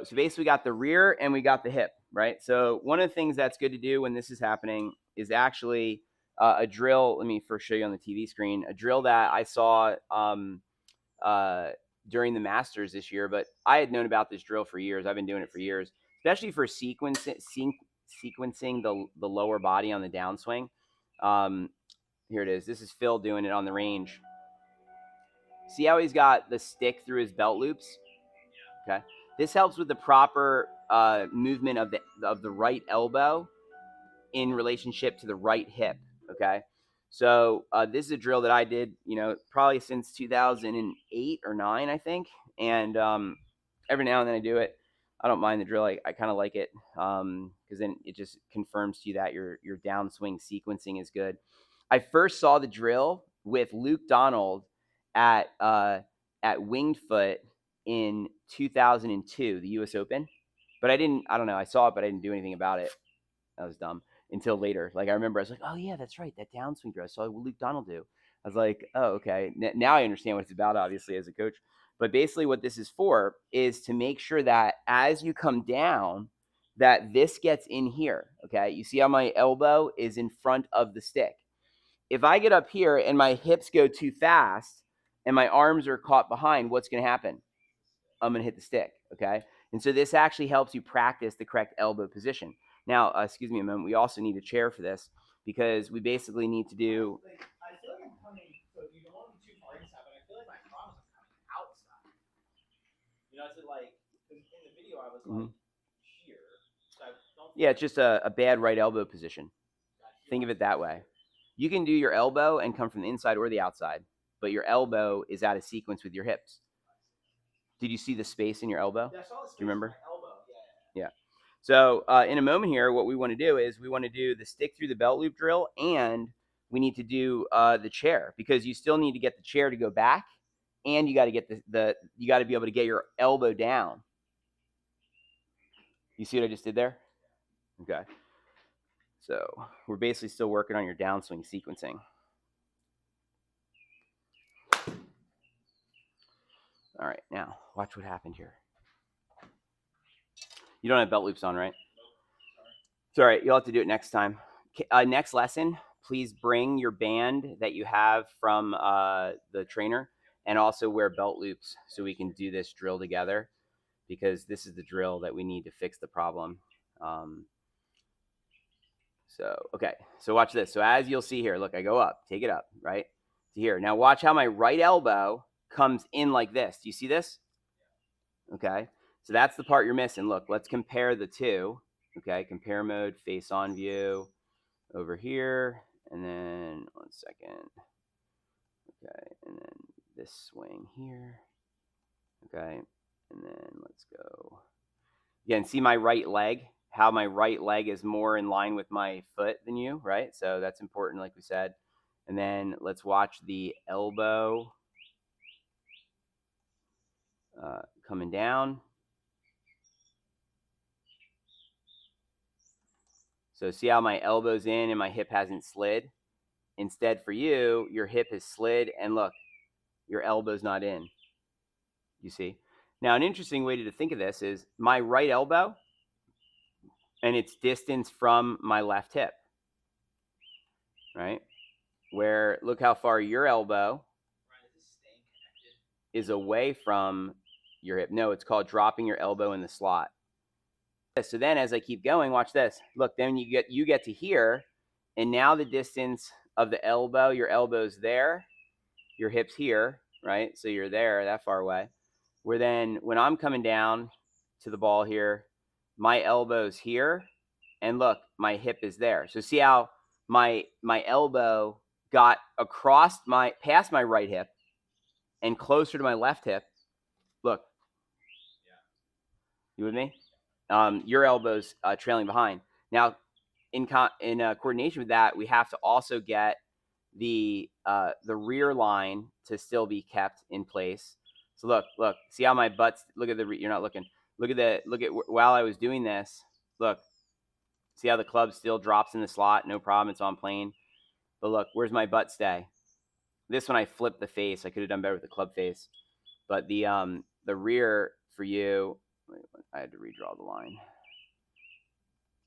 So basically we got the rear and we got the hip, right? So one of the things that's good to do when this is happening is actually a drill. Let me first show you on the TV screen, a drill that I saw uh, during the Masters this year, but I had known about this drill for years. I've been doing it for years, especially for sequencing the lower body on the downswing. Here it is. This is Phil doing it on the range. See how he's got the stick through his belt loops? Okay. This helps with the proper movement of the right elbow in relationship to the right hip. Okay. So this is a drill that I did, probably since 2008 or 9, I think. And every now and then I do it. I don't mind the drill. I kind of like it because then it just confirms to you that your downswing sequencing is good. I first saw the drill with Luke Donald at Winged Foot in 2002, the U.S. Open. But I don't know. I saw it, but I didn't do anything about it. That was dumb until later. Like I remember, I was like, "Oh yeah, that's right, that downswing drill. I saw Luke Donald do." I was like, "Oh okay." Now I understand what it's about, obviously, as a coach. But basically, what this is for is to make sure that as you come down, that this gets in here. Okay, you see how my elbow is in front of the stick. If I get up here and my hips go too fast and my arms are caught behind, what's going to happen? I'm going to hit the stick. Okay. And so this actually helps you practice the correct elbow position. Now, excuse me a moment. We also need a chair for this because we basically need to do. I feel like I'm coming. So you don't want to be too far inside, but I feel like my promise I'm coming outside. Is it like in the video I was like here, so I don't. Yeah, it's just a bad right elbow position. Think of it that way. You can do your elbow and come from the inside or the outside, but your elbow is out of sequence with your hips. Did you see the space in your elbow? Yeah, I saw the space. Do you remember? In my elbow. Yeah. Yeah. So in a moment here, what we want to do is we want to do the stick through the belt loop drill, and we need to do the chair because you still need to get the chair to go back, and you got to get you got to be able to get your elbow down. You see what I just did there? Okay. So we're basically still working on your downswing sequencing. All right, now watch what happened here. You don't have belt loops on, right? It's all right. You'll have to do it next time. Next lesson, please bring your band that you have from the trainer and also wear belt loops so we can do this drill together because this is the drill that we need to fix the problem. Okay. So watch this. So as you'll see here, look, I go up, take it up, right? To here. Now watch how my right elbow comes in like this. Do you see this? Okay. So that's the part you're missing. Look, let's compare the two. Okay. Compare mode, face on view over here. And then 1 second. Okay. And then this swing here. Okay. And then let's go. Again, see my right leg, how my right leg is more in line with my foot than you, right? So that's important, like we said. And then let's watch the elbow coming down. So see how my elbow's in and my hip hasn't slid? Instead, for you, your hip has slid, and look, your elbow's not in. You see? Now, an interesting way to think of this is my right elbow and its distance from my left hip, right? Where look how far your elbow is away from your hip. No, it's called dropping your elbow in the slot. So then as I keep going, watch this. Look, then you get to here, and now the distance of the elbow, your elbow's there, your hip's here, right? So you're there, that far away. Where then when I'm coming down to the ball here, my elbow's here, and look, my hip is there. So see how my elbow got past my right hip and closer to my left hip. Look, you with me? Your elbow's trailing behind. Now, in coordination with that, we have to also get the rear line to still be kept in place. So look, see how my butt's, look at you're not looking. Look at while I was doing this, look, see how the club still drops in the slot, no problem, it's on plane. But look, where's my butt stay? This one I flipped the face. I could have done better with the club face. But the rear for you, wait 1 I had to redraw the line.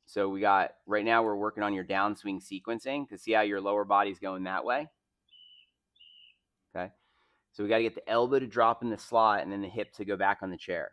So we got, right now we're working on your downswing sequencing to see how your lower body's going that way. Okay. So we got to get the elbow to drop in the slot and then the hip to go back on the chair.